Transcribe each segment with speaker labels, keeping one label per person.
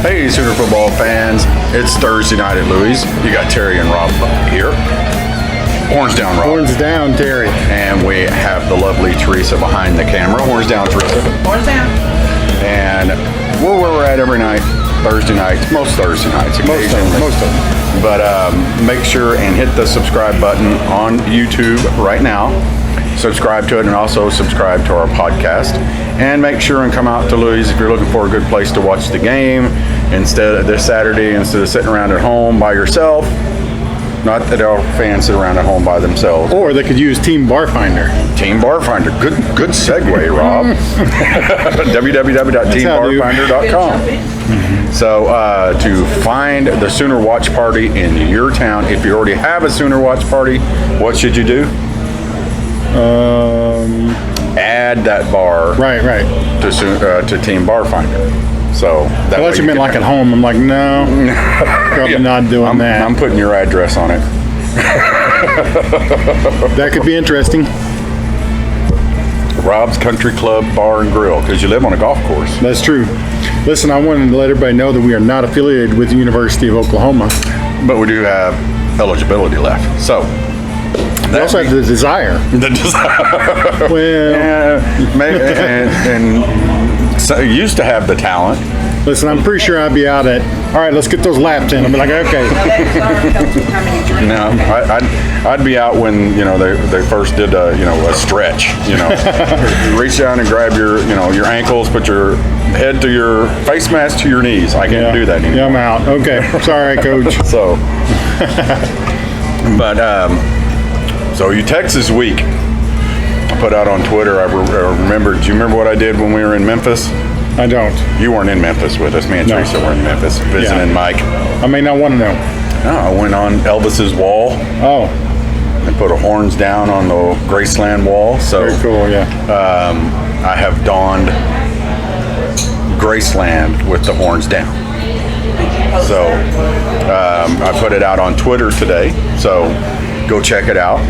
Speaker 1: Hey, Sooner football fans. It's Thursday night at Louis. You got Terry and Rob here. Horns down, Rob.
Speaker 2: Horns down, Terry.
Speaker 1: And we have the lovely Teresa behind the camera. Horns down, Teresa.
Speaker 3: Horns down.
Speaker 1: And we're where we're at every night, Thursday nights, most Thursday nights.
Speaker 2: Most of them.
Speaker 1: But make sure and hit the subscribe button on YouTube right now. Subscribe to it and also subscribe to our podcast. And make sure and come out to Louis if you're looking for a good place to watch the game this Saturday instead of sitting around at home by yourself. Not that our fans sit around at home by themselves.
Speaker 2: Or they could use Team Barfinder.
Speaker 1: Team Barfinder. Good segue, Rob. www.teambarfinder.com. So to find the Sooner Watch Party in your town, if you already have a Sooner Watch Party, what should you do? Add that bar
Speaker 2: Right.
Speaker 1: to Team Barfinder. So that
Speaker 2: Unless you meant like at home. I'm like, no, probably not doing that.
Speaker 1: I'm putting your address on it.
Speaker 2: That could be interesting.
Speaker 1: Rob's Country Club Bar and Grill, because you live on a golf course.
Speaker 2: That's true. Listen, I wanted to let everybody know that we are not affiliated with the University of Oklahoma.
Speaker 1: But we do have eligibility left. So
Speaker 2: We also have the desire.
Speaker 1: The desire.
Speaker 2: Well,
Speaker 1: maybe, and so used to have the talent.
Speaker 2: listen, I'm pretty sure I'd be out at, all right, let's get those laps in. I'd be like, okay.
Speaker 1: No, I'd be out when they first did a stretch. You reach down and grab your ankles, put your head to your face mask to your knees. I can't do that anymore.
Speaker 2: Yeah, I'm out. Okay, sorry, Coach.
Speaker 1: So, but so you Texas week. I put out on Twitter. I remember. Do you remember what I did when we were in Memphis?
Speaker 2: I don't.
Speaker 1: You weren't in Memphis with us. Me and Teresa were in Memphis visiting Mike.
Speaker 2: I may not want to know.
Speaker 1: No, I went on Elvis's wall.
Speaker 2: Oh.
Speaker 1: And put a horns down on the Graceland wall. So
Speaker 2: Very cool, yeah.
Speaker 1: I have donned Graceland with the horns down. So I put it out on Twitter today. So go check it out.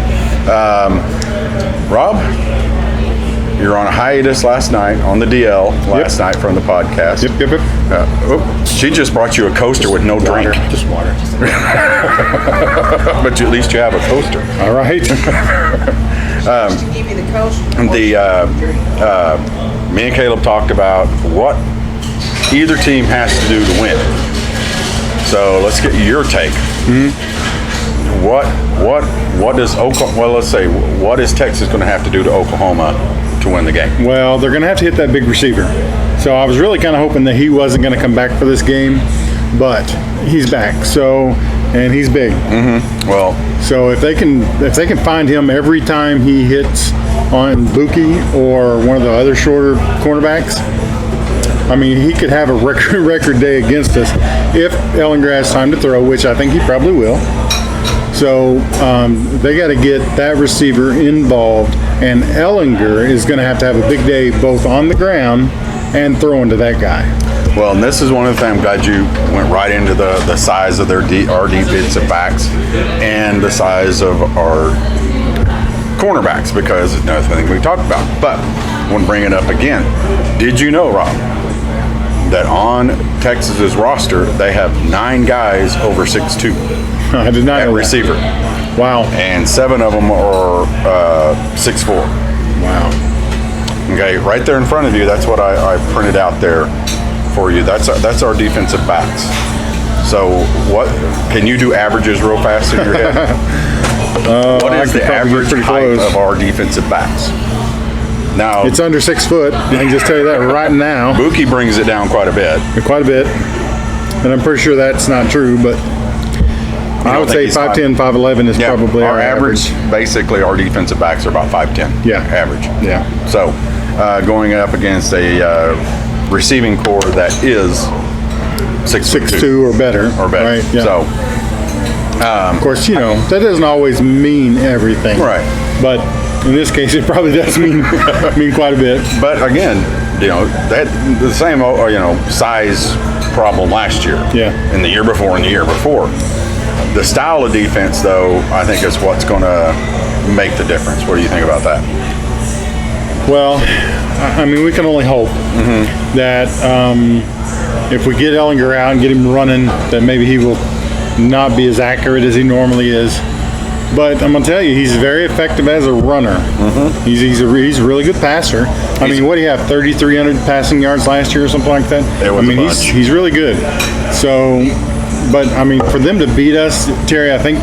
Speaker 1: Rob, you're on a hiatus last night on the DL night from the podcast.
Speaker 2: Yep.
Speaker 1: She just brought you a coaster with no drink.
Speaker 2: Just water.
Speaker 1: But at least you have a coaster.
Speaker 2: All right.
Speaker 3: Give you the coach.
Speaker 1: Me and Caleb talked about what either team has to do to win. So let's get your take.
Speaker 2: Mm-hmm.
Speaker 1: What does Oklahoma? Well, let's say what is Texas going to have to do to Oklahoma to win the game?
Speaker 2: Well, they're going to have to hit that big receiver. So I was really kind of hoping that he wasn't going to come back for this game, but he's back. So, and he's big.
Speaker 1: Mm-hmm. Well,
Speaker 2: so if they can find him every time he hits on Buki or one of the other shorter cornerbacks, I mean, he could have a record day against us if Ellinger has time to throw, which I think he probably will. So they got to get that receiver involved, and Ellinger is going to have a big day both on the ground and throwing to that guy.
Speaker 1: Well, and this is one of the things I'm glad you went right into the size of our defensive backs and the size of our cornerbacks, because it's another thing we talked about. But I want to bring it up again. Did you know, Rob, that on Texas's roster they have 9 guys over 6'2"?
Speaker 2: I did not know that.
Speaker 1: Receiver.
Speaker 2: Wow.
Speaker 1: And 7 of them are 6'4".
Speaker 2: Wow.
Speaker 1: Okay, right there in front of you. That's what I printed out there for you. That's our defensive backs. So what can you do averages real fast in your head? What is the average height of our defensive backs? Now
Speaker 2: it's under 6 foot. I can just tell you that right now.
Speaker 1: Buki brings it down quite a bit.
Speaker 2: Quite a bit. And I'm pretty sure that's not true, but I would say 5'10", 5'11" is probably our average.
Speaker 1: Basically, our defensive backs are about 5'10".
Speaker 2: Yeah.
Speaker 1: Average.
Speaker 2: Yeah.
Speaker 1: So going up against a receiving core that is 6'2"
Speaker 2: or better.
Speaker 1: Right.
Speaker 2: Yeah.
Speaker 1: So
Speaker 2: of course, that doesn't always mean everything.
Speaker 1: Right.
Speaker 2: But in this case, it probably does mean quite a bit.
Speaker 1: But again, they had the same size problem last year.
Speaker 2: Yeah.
Speaker 1: And the year before and the year before. The style of defense, though, I think is what's going to make the difference. What do you think about that?
Speaker 2: Well, I mean, we can only hope that if we get Ellinger out and get him running, that maybe he will not be as accurate as he normally is. But I'm gonna tell you, he's very effective as a runner. He's a really good passer. I mean, what do you have? 3,300 passing yards last year or something like that. I mean, he's really good. So, but I mean, for them to beat us, Terry, I think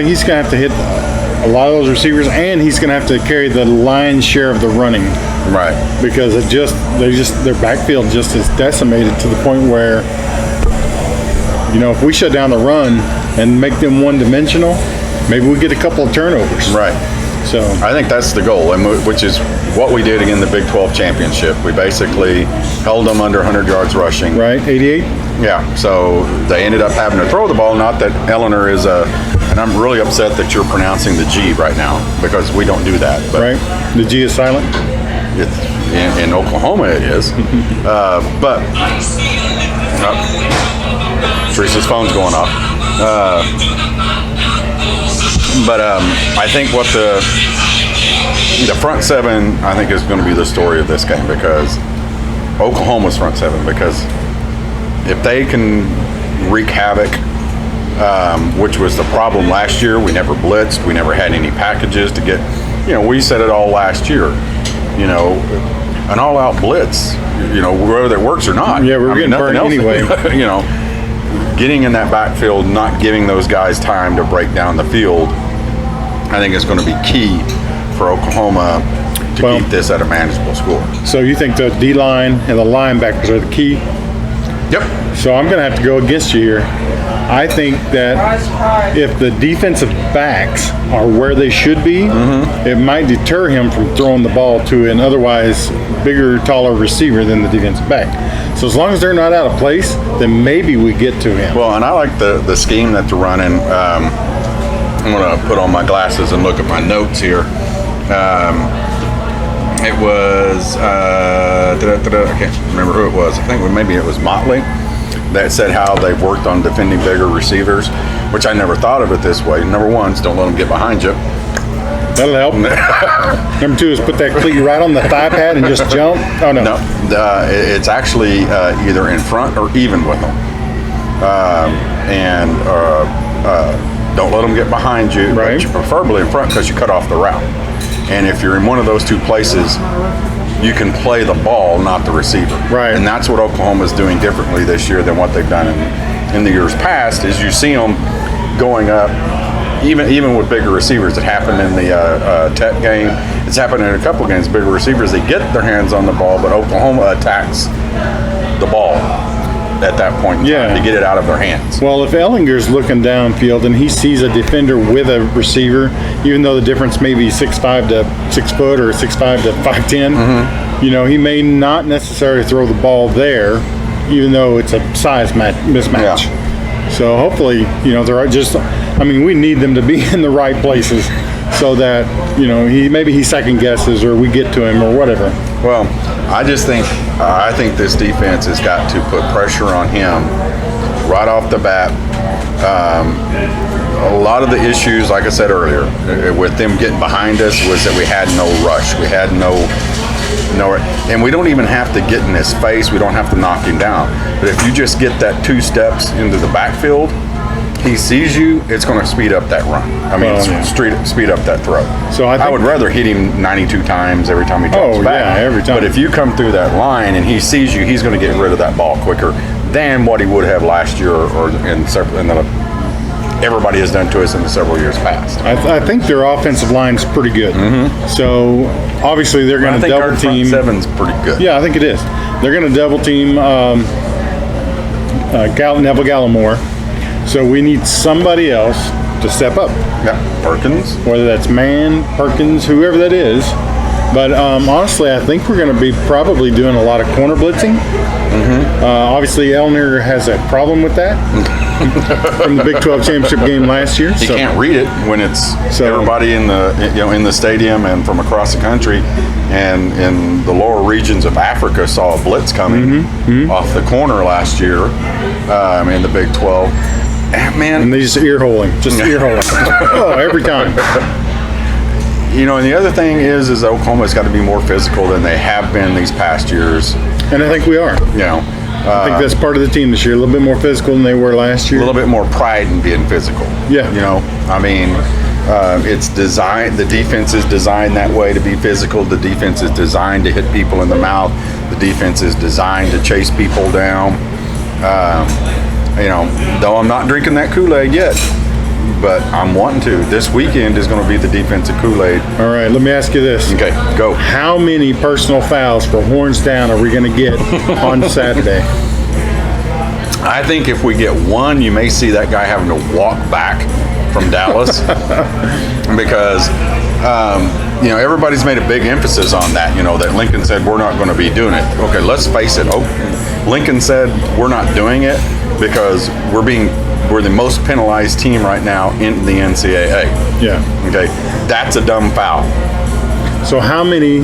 Speaker 2: he's gonna have to hit a lot of those receivers, and he's gonna have to carry the lion's share of the running.
Speaker 1: Right.
Speaker 2: Because their backfield just is decimated to the point where, you know, if we shut down the run and make them one-dimensional, maybe we get a couple of turnovers.
Speaker 1: Right.
Speaker 2: So
Speaker 1: I think that's the goal, and which is what we did in the Big 12 championship. We basically held them under 100 yards rushing.
Speaker 2: Right, 88?
Speaker 1: Yeah, so they ended up having to throw the ball. Not that Eleanor is and I'm really upset that you're pronouncing the G right now, because we don't do that. But
Speaker 2: right, the G is silent?
Speaker 1: In Oklahoma it is. But Teresa's phone's going off. But I think what the front seven, I think, is going to be the story of this game, because Oklahoma's front seven, because if they can wreak havoc, which was the problem last year, we never blitzed, we never had any packages to get, you know, we said it all last year, you know, an all-out blitz, you know, whether it works or not.
Speaker 2: Yeah, we're getting burned anyway.
Speaker 1: You know, getting in that backfield, not giving those guys time to break down the field, I think is going to be key for Oklahoma to keep this at a manageable score.
Speaker 2: So you think the D-line and the linebackers are the key?
Speaker 1: Yep.
Speaker 2: So I'm going to have to go against you here. I think that if the defensive backs are where they should be, it might deter him from throwing the ball to an otherwise bigger, taller receiver than the defensive back. So as long as they're not out of place, then maybe we get to him.
Speaker 1: Well, and I like the scheme that they're running. I'm going to put on my glasses and look at my notes here. It was, I can't remember who it was. I think maybe it was Motley that said how they've worked on defending bigger receivers, which I never thought of it this way. Number one is don't let them get behind you.
Speaker 2: That'll help. Number two is put that cleat right on the thigh pad and just jump. Oh, no.
Speaker 1: No, it's actually either in front or even with them. Don't let them get behind you,
Speaker 2: right.
Speaker 1: But preferably in front, because you cut off the route. And if you're in one of those two places, you can play the ball, not the receiver.
Speaker 2: Right.
Speaker 1: And that's what Oklahoma's doing differently this year than what they've done in the years past, is you see them going up, even with bigger receivers. It happened in the Tech game. It's happened in a couple of games. Bigger receivers, they get their hands on the ball, but Oklahoma attacks the ball at that point in time to get it out of their hands.
Speaker 2: Well, if Ellinger's looking downfield and he sees a defender with a receiver, even though the difference may be 6'5" to 6 foot or 6'5" to 5'10", you know, he may not necessarily throw the ball there, even though it's a size mismatch.
Speaker 1: Yeah.
Speaker 2: So hopefully, you know, they're just, I mean, we need them to be in the right places so that, you know, maybe he second guesses or we get to him or whatever.
Speaker 1: Well, I think this defense has got to put pressure on him right off the bat. A lot of the issues, like I said earlier, with them getting behind us was that we had no rush. We had no, and we don't even have to get in his face. We don't have to knock him down. But if you just get that 2 steps into the backfield, he sees you, it's going to speed up that run. I mean, speed up that throw. So I would rather hit him 92 times every time he drops back.
Speaker 2: Yeah, every time.
Speaker 1: But if you come through that line and he sees you, he's going to get rid of that ball quicker than what he would have last year or everybody has done to us in the several years past.
Speaker 2: I think their offensive line's pretty good. So obviously they're going to double team.
Speaker 1: Front seven's pretty good.
Speaker 2: Yeah, I think it is. They're going to double team Neville Gallimore. So we need somebody else to step up.
Speaker 1: Yeah, Perkins.
Speaker 2: Whether that's Perkins, whoever that is. But honestly, I think we're going to be probably doing a lot of corner blitzing. Obviously, Elner has a problem with that from the Big 12 championship game last year.
Speaker 1: He can't read it when it's everybody in the stadium and from across the country and in the lower regions of Africa saw a blitz coming off the corner last year in the Big 12. Man,
Speaker 2: and they just ear-holing. Oh, every time.
Speaker 1: You know, and the other thing is Oklahoma's got to be more physical than they have been these past years.
Speaker 2: And I think we are.
Speaker 1: You know,
Speaker 2: I think that's part of the team this year. A little bit more physical than they were last
Speaker 1: A
Speaker 2: year.
Speaker 1: little bit more pride in being physical.
Speaker 2: Yeah.
Speaker 1: You know, I mean, it's designed, the defense is designed that way to be physical. The defense is designed to hit people in the mouth. The defense is designed to chase people down. You know, though I'm not drinking that Kool-Aid yet, but I'm wanting to. This weekend is going to be the defensive Kool-Aid.
Speaker 2: All right, let me ask you this.
Speaker 1: Okay, go.
Speaker 2: How many personal fouls for horns down are we going to get on Saturday?
Speaker 1: I think if we get one, you may see that guy having to walk back from Dallas because, you know, everybody's made a big emphasis on that, you know, that Lincoln said we're not going to be doing it. Okay, let's face it. Lincoln said we're not doing it because we're the most penalized team right now in the NCAA.
Speaker 2: Yeah.
Speaker 1: Okay, that's a dumb foul.
Speaker 2: So how many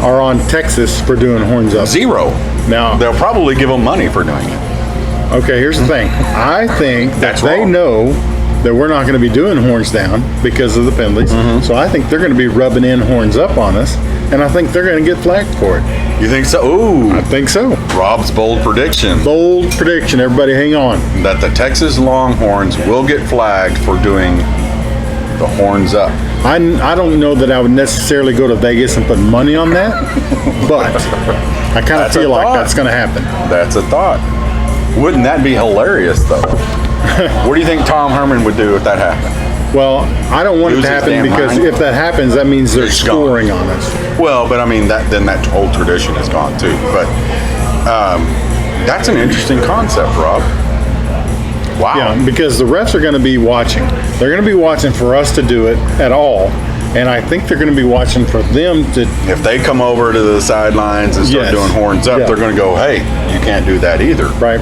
Speaker 2: are on Texas for doing horns up?
Speaker 1: 0.
Speaker 2: Now,
Speaker 1: They'll probably give them money for doing it.
Speaker 2: okay, here's the thing. I think that
Speaker 1: That's
Speaker 2: they
Speaker 1: wrong.
Speaker 2: know that we're not going to be doing horns down because of the penalties. So I think they're going to be rubbing in horns up on us, and I think they're going to get flagged for it.
Speaker 1: You think so? Ooh,
Speaker 2: I think so.
Speaker 1: Rob's bold prediction
Speaker 2: Bold prediction. Everybody hang on.
Speaker 1: that the Texas Longhorns will get flagged for doing the horns up.
Speaker 2: I don't know that I would necessarily go to Vegas and put money on that, but I kind of
Speaker 1: That's a
Speaker 2: feel like
Speaker 1: thought.
Speaker 2: that's going to happen.
Speaker 1: That's a thought. Wouldn't that be hilarious, though? What do you think Tom Herman would do if that happened?
Speaker 2: Well, I don't want it
Speaker 1: Lose
Speaker 2: to
Speaker 1: his
Speaker 2: happen
Speaker 1: damn
Speaker 2: because
Speaker 1: mind.
Speaker 2: if that happens, that means they're
Speaker 1: It's gone.
Speaker 2: scoring on us.
Speaker 1: Well, but I mean, then that whole tradition is gone too. But that's an interesting concept, Rob. Wow.
Speaker 2: Yeah, because the refs are going to be watching. They're going to be watching for us to do it at all, and I think they're going to be watching for them to.
Speaker 1: If they come over to the sidelines and start
Speaker 2: Yes.
Speaker 1: doing horns up,
Speaker 2: Yeah.
Speaker 1: they're going to go, "Hey, you can't do that either."
Speaker 2: Right.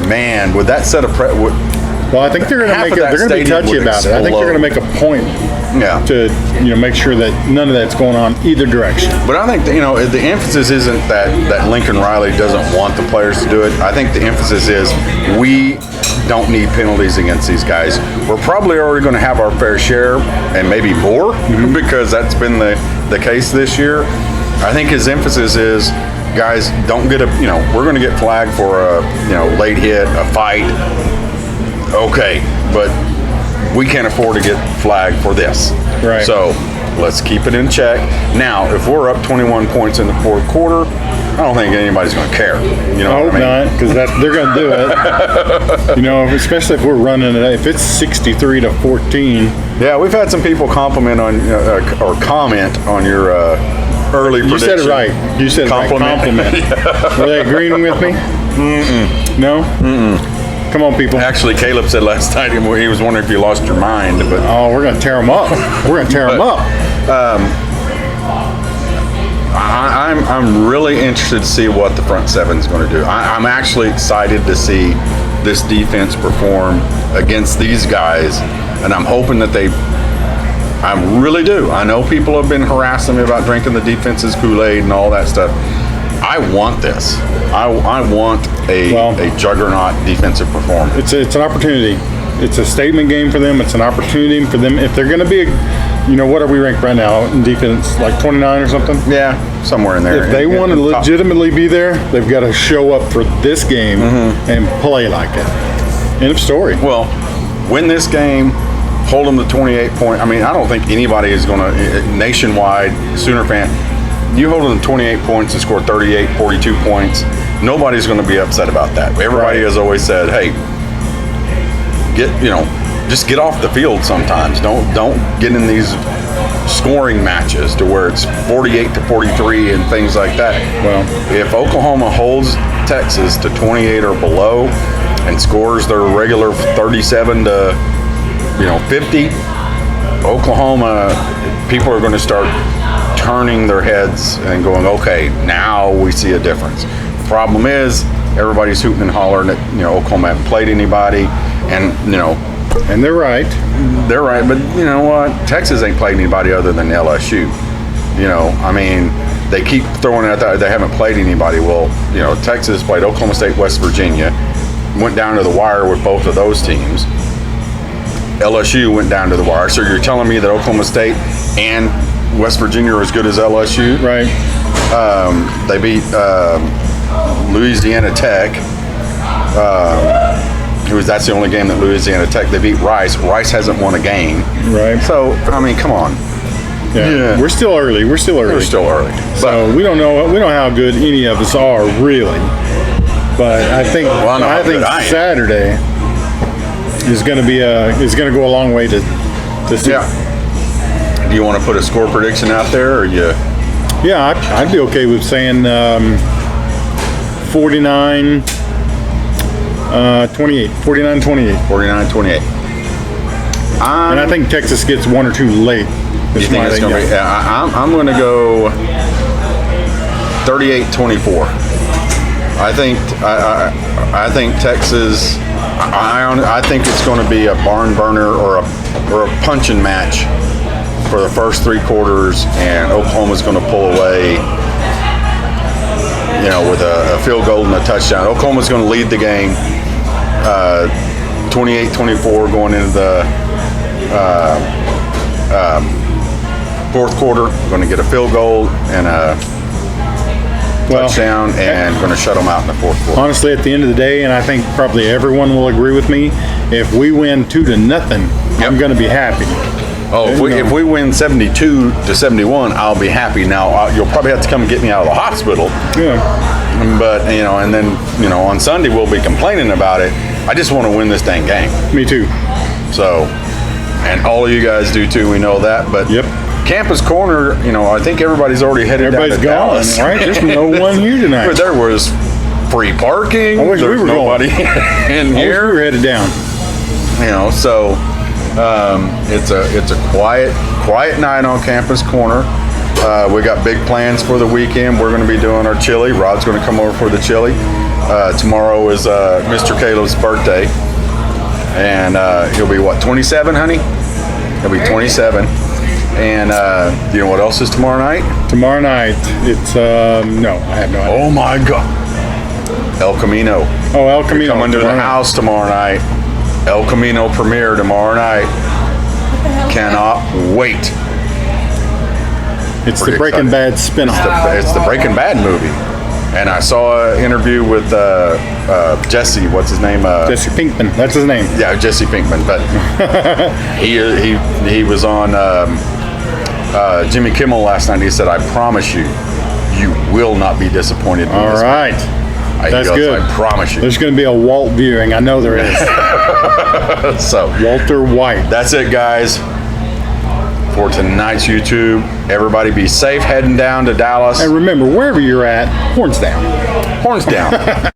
Speaker 1: Man, would that set a
Speaker 2: Well, I think they're going to
Speaker 1: Half
Speaker 2: make
Speaker 1: of
Speaker 2: it.
Speaker 1: that
Speaker 2: They're going to be
Speaker 1: stadium
Speaker 2: touchy
Speaker 1: would
Speaker 2: about it. I think they're going to make a point
Speaker 1: yeah.
Speaker 2: to make sure that none of that's going on either direction.
Speaker 1: But I think that, you know, the emphasis isn't that Lincoln Riley doesn't want the players to do it. I think the emphasis is we don't need penalties against these guys. We're probably already going to have our fair share and maybe more because that's been the case this year. I think his emphasis is, guys, don't get we're going to get flagged for a, late hit, a fight. Okay, but we can't afford to get flagged for this.
Speaker 2: Right.
Speaker 1: So let's keep it in check. Now, if we're up 21 points in the fourth quarter, I don't think anybody's going to care. You know
Speaker 2: I
Speaker 1: what
Speaker 2: hope
Speaker 1: I mean?
Speaker 2: not, because they're going to do it. Especially if we're running it. If it's 63 to 14,
Speaker 1: Yeah, we've had some people compliment on or comment on your early
Speaker 2: you
Speaker 1: prediction.
Speaker 2: said it right. You said it right. Compliment. Were they agreeing with me? No. Come on, people.
Speaker 1: Actually, Caleb said last night he was wondering if you lost your mind, but
Speaker 2: Oh, we're going to tear them up. We're going to tear them up.
Speaker 1: I'm really interested to see what the front seven's going to do. I'm actually excited to see this defense perform against these guys, and I'm hoping that I really do. I know people have been harassing me about drinking the defense's Kool-Aid and all that stuff. I want this. I want a juggernaut defensive performance.
Speaker 2: It's an opportunity. It's a statement game for them. It's an opportunity for them. If they're going to be, what are we ranked right now in defense? Like 29 or something?
Speaker 1: Yeah, somewhere in there.
Speaker 2: If they want to legitimately be there, they've got to show up for this game and play like it. End of story.
Speaker 1: Well, win this game, hold them to 28 points. I mean, I don't think anybody is going to, nationwide, Sooner fan, you hold them to 28 points and score 38, 42 points, nobody's going to be upset about that. Everybody has always said, hey, just get off the field sometimes. Don't get in these scoring matches to where it's 48 to 43 and things like that.
Speaker 2: Well,
Speaker 1: if Oklahoma holds Texas to 28 or below and scores their regular 37 to 50, Oklahoma, people are going to start turning their heads and going, okay, now we see a difference. The problem is everybody's hooting and hollering that Oklahoma haven't played anybody, and
Speaker 2: and they're right.
Speaker 1: They're right, but you know what? Texas ain't played anybody other than LSU. I mean, they keep throwing out that they haven't played anybody. Well, Texas played Oklahoma State, West Virginia, went down to the wire with both of those teams. LSU went down to the wire. So you're telling me that Oklahoma State and West Virginia are as good as LSU?
Speaker 2: Right.
Speaker 1: They beat Louisiana Tech. That's the only game that Louisiana Tech, they beat Rice. Rice hasn't won a game.
Speaker 2: Right.
Speaker 1: So, I mean, come on.
Speaker 2: Yeah. We're still early.
Speaker 1: We're still early.
Speaker 2: So we don't know how good any of us are really. But I think Saturday is going to go a long way to see.
Speaker 1: Yeah. Do you want to put a score prediction out there, or you?
Speaker 2: Yeah, I'd be okay with saying 49. 28. 49-28.
Speaker 1: 49-28.
Speaker 2: And I think Texas gets one or two late.
Speaker 1: You think it's going to be? Yeah, I'm going to go 38-24. I think Texas. I think it's going to be a barn burner or a punching match for the first 3 quarters, and Oklahoma's going to pull away. With a field goal and a touchdown. Oklahoma's going to lead the game 28-24 going into the fourth quarter. Going to get a field goal and a touchdown, and going to shut them out in the fourth quarter.
Speaker 2: Honestly, at the end of the day, and I think probably everyone will agree with me, if we win 2-0, I'm going to be happy.
Speaker 1: Oh, if we win 72-71, I'll be happy. Now you'll probably have to come and get me out of the hospital.
Speaker 2: Yeah.
Speaker 1: But and then on Sunday we'll be complaining about it. I just want to win this dang game.
Speaker 2: Me too.
Speaker 1: So, and all of you guys do too. We know that. But Campus Corner, I think everybody's already headed down to Dallas.
Speaker 2: Right? There's no one here tonight.
Speaker 1: But there was free parking.
Speaker 2: I wish
Speaker 1: There's
Speaker 2: we were
Speaker 1: nobody in here.
Speaker 2: We were headed down.
Speaker 1: So. It's a quiet night on Campus Corner. We got big plans for the weekend. We're going to be doing our chili. Rod's going to come over for the chili. Tomorrow is Mr. Caleb's birthday, and he'll be 27, honey? He'll be 27. And you know what else is tomorrow night?
Speaker 2: Tomorrow night, it's no, I have no idea.
Speaker 1: Oh my God, El Camino.
Speaker 2: Oh, El Camino.
Speaker 1: Coming to the house tomorrow night. El Camino premiere tomorrow night. Cannot wait.
Speaker 2: It's the Breaking Bad spinoff.
Speaker 1: It's the Breaking Bad movie. And I saw an interview with Jesse. What's his name?
Speaker 2: Jesse Pinkman. That's his name.
Speaker 1: Yeah, Jesse Pinkman. But he was on Jimmy Kimmel last night. He said, "I promise you, you will not be disappointed."
Speaker 2: All right. That's good.
Speaker 1: I promise you.
Speaker 2: There's going to be a Walt viewing. I know there is.
Speaker 1: So
Speaker 2: Walter White.
Speaker 1: That's it, guys, for tonight's YouTube. Everybody be safe heading down to Dallas.
Speaker 2: And remember, wherever you're at, horns down.
Speaker 1: Horns down.